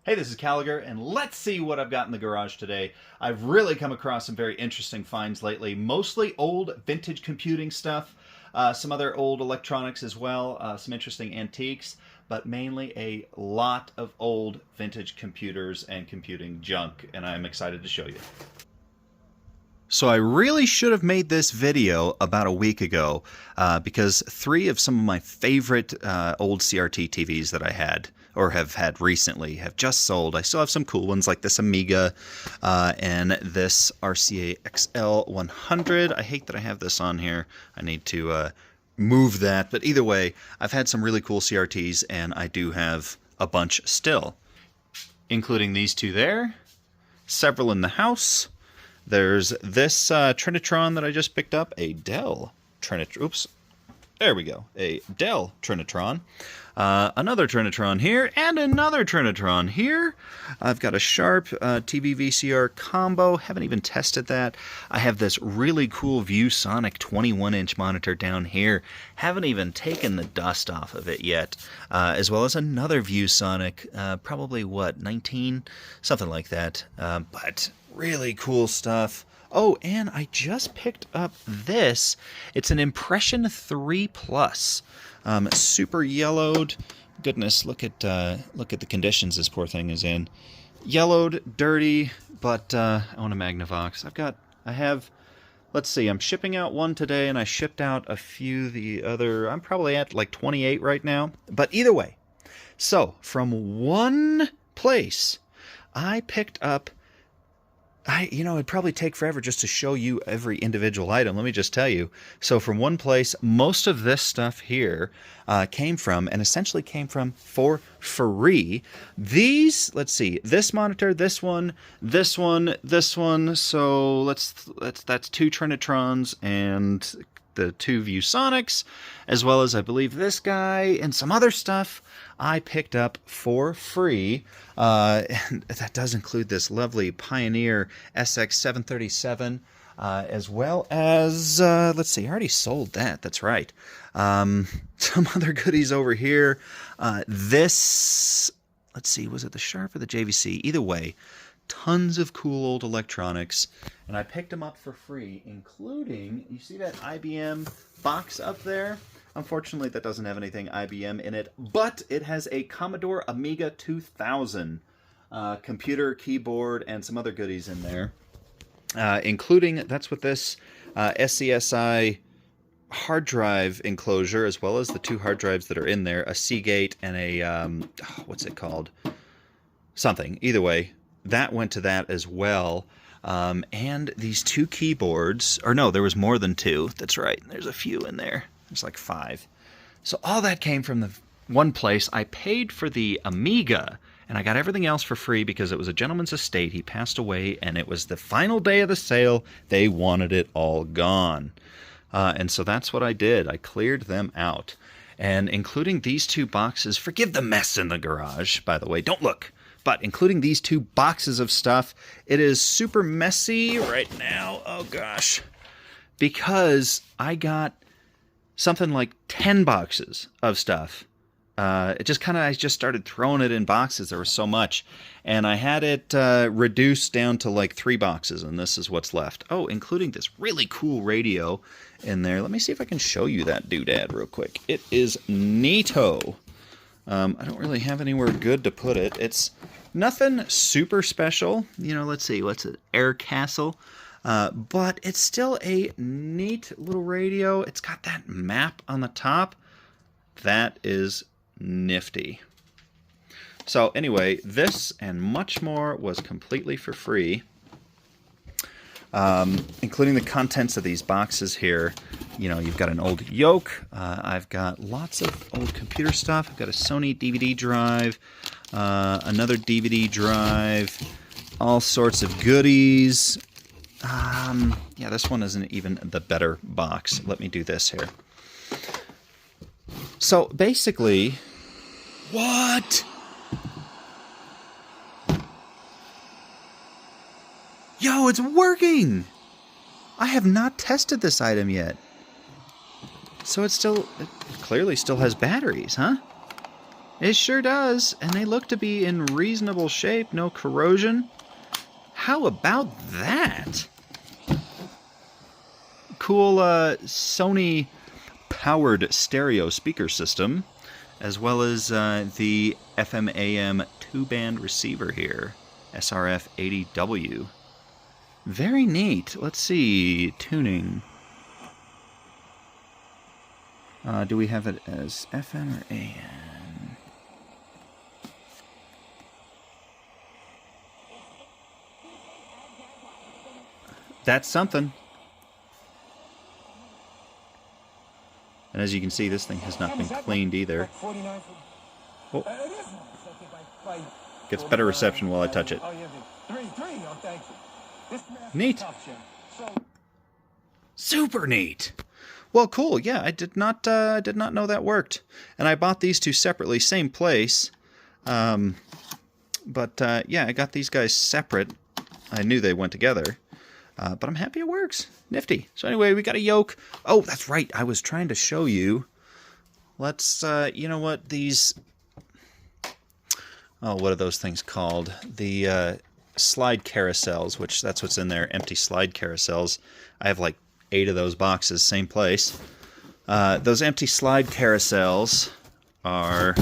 Hey, this is Caliger, and let's see what I've got in the garage today. I've really come across some very interesting finds lately, mostly old vintage computing stuff, some other old electronics as well, some interesting antiques, but mainly a lot of old vintage computers and computing junk, and I'm excited to show you. So I really should have made this video about a week ago because three of some of my favorite old CRT TVs that I had or have had recently have just sold. I still have some cool ones like this Amiga and this RCA XL100. I hate that I have this on here. I need to move that. But either way, I've had some really cool CRTs and I do have a bunch still, including these two there, several in the house. There's this Trinitron that I just picked up, a Dell Trinitron. Oops, there we go, a Dell Trinitron. Another Trinitron here, and another Trinitron here. I've got a Sharp TV VCR combo. Haven't even tested that. I have this really cool ViewSonic 21-inch monitor down here. Haven't even taken the dust off of it yet. As well as another ViewSonic, probably what, 19? Something like that. But really cool stuff. Oh, and I just picked up this. It's an Impression 3 Plus. Super yellowed. Goodness, look at the conditions this poor thing is in. Yellowed, dirty, but I want a Magnavox. Let's see, I'm shipping out one today, and I shipped out a few the other. I'm probably at like 28 right now. But either way, so from one place, I picked up. It'd probably take forever just to show you every individual item. Let me just tell you. So from one place, most of this stuff here came from for free. These, let's see, this monitor, this one, this one, this one. So that's two Trinitrons and the two ViewSonics, as well as I believe this guy and some other stuff I picked up for free. And that does include this lovely Pioneer SX737, as well as, let's see, I already sold that, that's right. Some other goodies over here. Let's see, was it the Sharp or the JVC? Either way, tons of cool old electronics, and I picked them up for free, including, you see that IBM box up there? Unfortunately, that doesn't have anything IBM in it, but it has a Commodore Amiga 2000 computer, keyboard, and some other goodies in there, including, that's what this SCSI hard drive enclosure, as well as the two hard drives that are in there, a Seagate and a, what's it called? Something. Either way, that went to that as well. And these two keyboards, or no, there was more than two. That's right. There's a few in there. There's like 5. So all that came from the one place. I paid for the Amiga, and I got everything else for free because it was a gentleman's estate. He passed away, and it was the final day of the sale. They wanted it all gone. And so that's what I did. I cleared them out. And including these two boxes, forgive the mess in the garage, by the way. Don't look. But including these two boxes of stuff, it is super messy right now. Oh, gosh. Because I got something like 10 boxes of stuff. I just started throwing it in boxes. There was so much. And I had it reduced down to like 3 boxes, and this is what's left. Oh, including this really cool radio in there. Let me see if I can show you that doodad real quick. It is neato. I don't really have anywhere good to put it. It's nothing super special. Let's see, what's it? Air Castle. But it's still a neat little radio. It's got that map on the top. That is nifty. So anyway, this and much more was completely for free, including the contents of these boxes here. You've got an old yoke. I've got lots of old computer stuff. I've got a Sony DVD drive, another DVD drive, all sorts of goodies. Yeah, this one isn't even the better box. Let me do this here. So basically, what? Yo, it's working! I have not tested this item yet. So it clearly still has batteries, huh? It sure does, and they look to be in reasonable shape, no corrosion. How about that? Cool Sony powered stereo speaker system, as well as the FM/AM 2-band receiver here, SRF 80W. Very neat. Let's see, tuning. Do we have it as FM or AM? That's something. And as you can see, this thing has not been cleaned either. Oh. Gets better reception while I touch it. Neat. Super neat. Well, cool. Yeah, I did not know that worked. And I bought these two separately, same place. Yeah, I got these guys separate. I knew they went together. But I'm happy it works. Nifty. So anyway, we got a yoke. Oh, that's right. I was trying to show you. Let's, you know what, these... Oh, what are those things called? The slide carousels, which that's what's in there, empty slide carousels. I have like 8 of those boxes, same place. Those empty slide carousels are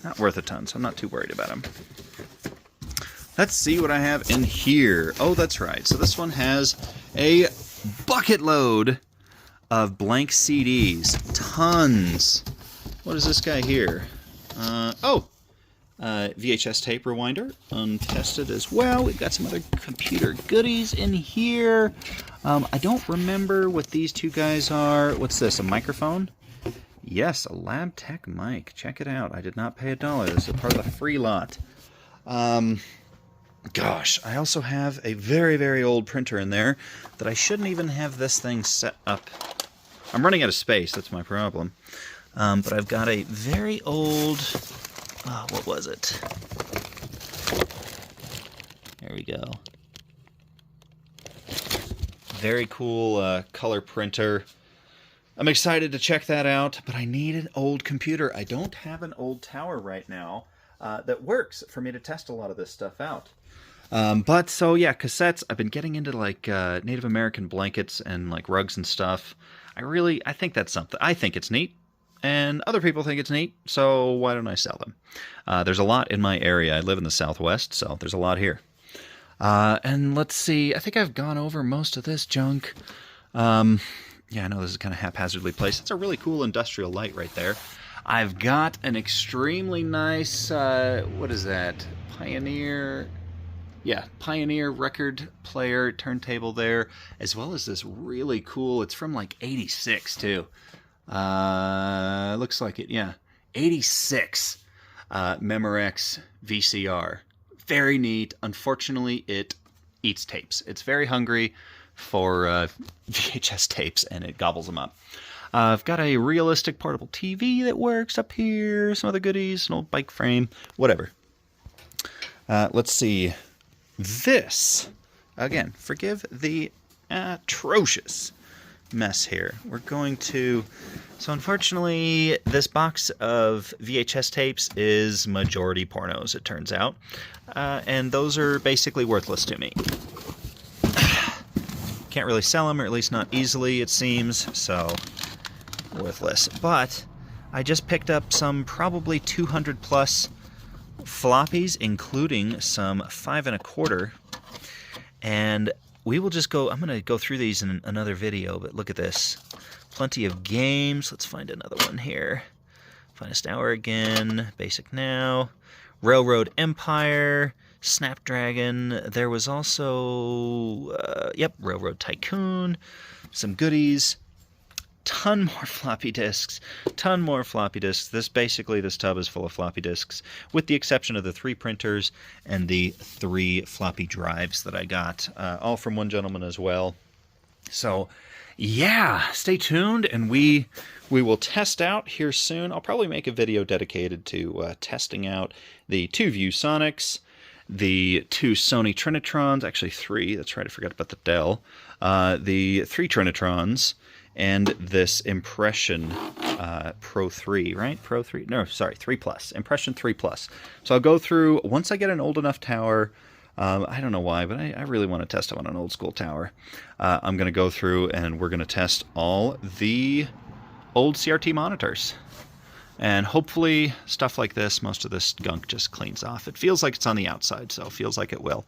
not worth a ton, so I'm not too worried about them. Let's see what I have in here. Oh, that's right. So this one has a bucket load of blank CDs. Tons. What is this guy here? VHS tape rewinder, untested as well. We've got some other computer goodies in here. I don't remember what these two guys are. What's this, a microphone? Yes, a LabTech mic. Check it out. I did not pay $1. This is part of the free lot. Gosh, I also have a very, very old printer in there that I shouldn't even have this thing set up. I'm running out of space, that's my problem. But I've got a very old... what was it? There we go. Very cool color printer. I'm excited to check that out, but I need an old computer. I don't have an old tower right now that works for me to test a lot of this stuff out. So yeah, cassettes. I've been getting into like Native American blankets and like rugs and stuff. I think that's something. I think it's neat. And other people think it's neat, so why don't I sell them? There's a lot in my area. I live in the Southwest, so there's a lot here. And let's see, I think I've gone over most of this junk. Yeah, I know this is kind of haphazardly placed. It's a really cool industrial light right there. I've got an extremely nice, what is that? Pioneer... Yeah, Pioneer record player turntable there, as well as this really cool, it's from like 86 too. Looks like it, yeah. 86 Memorex VCR. Very neat. Unfortunately, it eats tapes. It's very hungry for VHS tapes, and it gobbles them up. I've got a realistic portable TV that works up here, some other goodies, an old bike frame, whatever. Let's see. This, again, forgive the atrocious mess here. We're going to... So unfortunately, this box of VHS tapes is majority pornos, it turns out. And those are basically worthless to me. Can't really sell them, or at least not easily, it seems, so worthless. But I just picked up some probably 200 plus floppies, including some 5 1/4, and we will just go. I'm going to go through these in another video, but look at this. Plenty of games. Let's find another one here. Finest Hour again. Basic Now. Railroad Empire. Snapdragon. There was also, Railroad Tycoon. Some goodies. Ton more floppy disks. This tub is full of floppy disks, with the exception of the 3 printers and the 3 floppy drives that I got, all from one gentleman as well. So, yeah, stay tuned, and we will test out here soon. I'll probably make a video dedicated to testing out the 2 ViewSonics, the 2 Sony Trinitrons, actually 3, that's right, I forgot about the Dell, the 3 Trinitrons, and this Impression Pro 3, right? Pro 3? No, sorry, 3 Plus. Impression 3 Plus. So I'll go through, once I get an old enough tower, I don't know why, but I really want to test it on an old school tower. I'm going to go through and we're going to test all the old CRT monitors. And hopefully stuff like this, most of this gunk just cleans off. It feels like it's on the outside, so it feels like it will.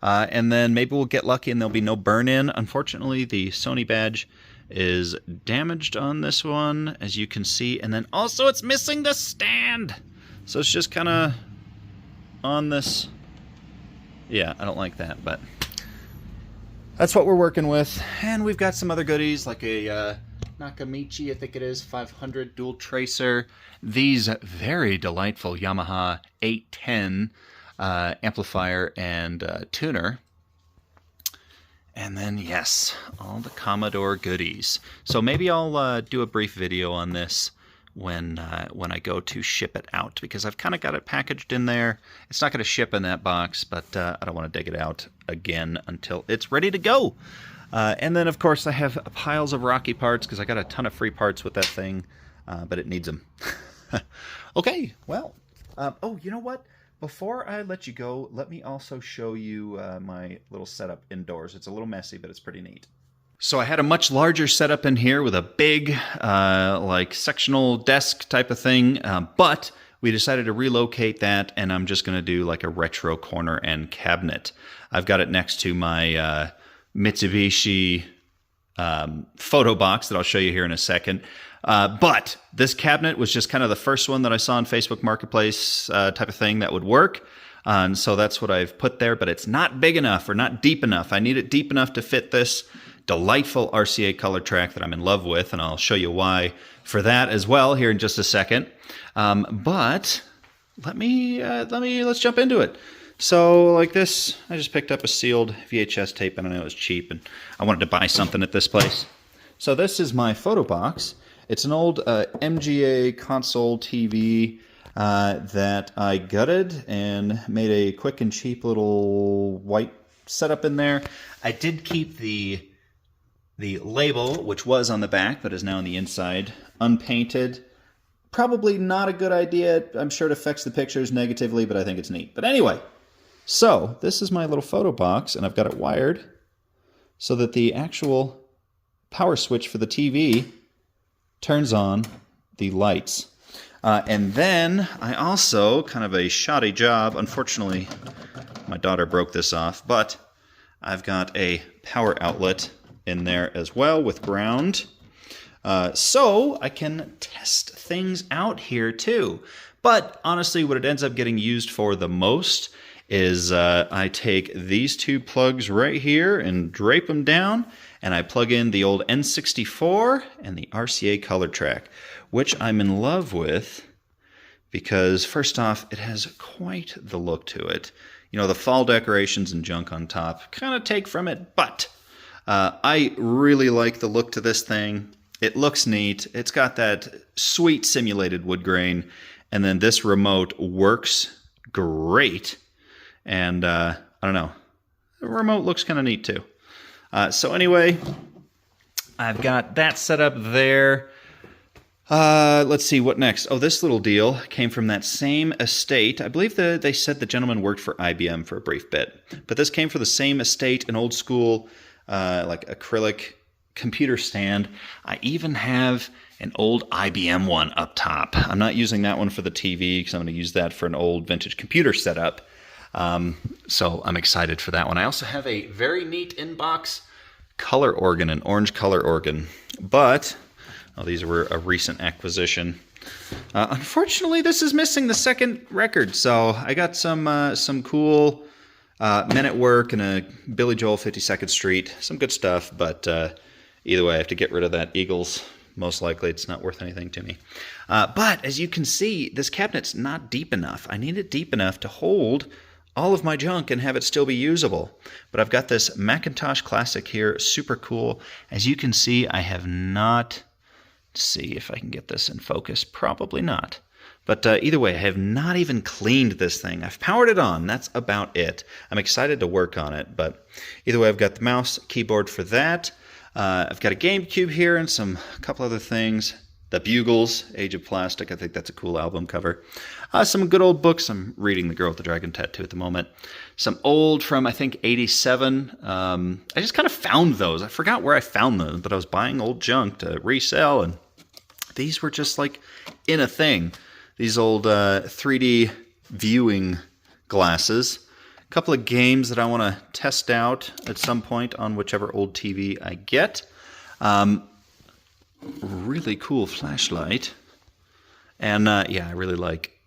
And then maybe we'll get lucky and there'll be no burn-in. Unfortunately, the Sony badge is damaged on this one, as you can see. And then also it's missing the stand. So it's just kind of on this. Yeah, I don't like that, but that's what we're working with. And we've got some other goodies, like a Nakamichi, I think it is, 500 dual tracer. These very delightful Yamaha 810 amplifier and tuner. And then, yes, all the Commodore goodies. So maybe I'll do a brief video on this when I go to ship it out, because I've kind of got it packaged in there. It's not going to ship in that box, but I don't want to dig it out again until it's ready to go. And then, of course, I have piles of Rocky parts, because I got a ton of free parts with that thing, but it needs them. Okay, well, oh, you know what? Before I let you go, let me also show you my little setup indoors. It's a little messy, but it's pretty neat. So I had a much larger setup in here with a big, like, sectional desk type of thing, but we decided to relocate that, and I'm just going to do, like, a retro corner and cabinet. I've got it next to my Mitsubishi photo box that I'll show you here in a second. But this cabinet was just kind of the first one that I saw on Facebook Marketplace type of thing that would work. And so that's what I've put there, but it's not big enough or not deep enough. I need it deep enough to fit this delightful RCA color track that I'm in love with, and I'll show you why for that as well here in just a second. But let's jump into it. So like this, I just picked up a sealed VHS tape, and I know it was cheap, and I wanted to buy something at this place. So this is my photo box. It's an old MGA console TV that I gutted and made a quick and cheap little white setup in there. I did keep the label, which was on the back but is now on the inside, unpainted. Probably not a good idea. I'm sure it affects the pictures negatively, but I think it's neat. But anyway, so this is my little photo box, and I've got it wired so that the actual power switch for the TV turns on the lights. And then I also, kind of a shoddy job, unfortunately my daughter broke this off, but I've got a power outlet in there as well with ground. So I can test things out here too. But honestly, what it ends up getting used for the most is I take these two plugs right here and drape them down, and I plug in the old N64 and the RCA color track, which I'm in love with because, first off, it has quite the look to it. You know, the fall decorations and junk on top kind of take from it, but I really like the look to this thing. It looks neat. It's got that sweet simulated wood grain, and then this remote works great. And I don't know, the remote looks kind of neat too. So anyway, I've got that set up there. Let's see, what next? Oh, this little deal came from that same estate. I believe they said the gentleman worked for IBM for a brief bit. But this came from the same estate, an old school, like acrylic computer stand. I even have an old IBM one up top. I'm not using that one for the TV because I'm going to use that for an old vintage computer setup. So I'm excited for that one. I also have a very neat in-box color organ, an orange color organ. But these were a recent acquisition. Unfortunately, this is missing the second record. So I got some cool Men at Work and a Billy Joel 52nd Street. Some good stuff, but either way, I have to get rid of that Eagles. Most likely, it's not worth anything to me. But as you can see, this cabinet's not deep enough. I need it deep enough to hold all of my junk and have it still be usable. But I've got this Macintosh Classic here, super cool. As you can see, I have not... see if I can get this in focus. Probably not. But either way, I have not even cleaned this thing. I've powered it on. That's about it. I'm excited to work on it. But either way, I've got the mouse, keyboard for that. I've got a GameCube here and a couple other things. The Bugles, Age of Plastic. I think that's a cool album cover. Some good old books. I'm reading The Girl with the Dragon Tattoo at the moment. Some old from, I think, 87. I just kind of found those. I forgot where I found them, but I was buying old junk to resell, and these were just like in a thing. These old 3D viewing glasses. A couple of games that I want to test out at some point on whichever old TV I get. Really cool flashlight. And yeah, I really like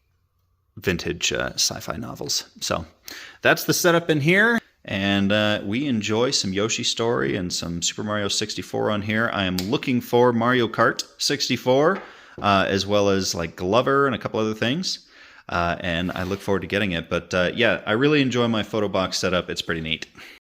vintage sci-fi novels. So that's the setup in here. And we enjoy some Yoshi Story and some Super Mario 64 on here. I am looking for Mario Kart 64, as well as like Glover and a couple other things. And I look forward to getting it. But yeah, I really enjoy my photo box setup. It's pretty neat.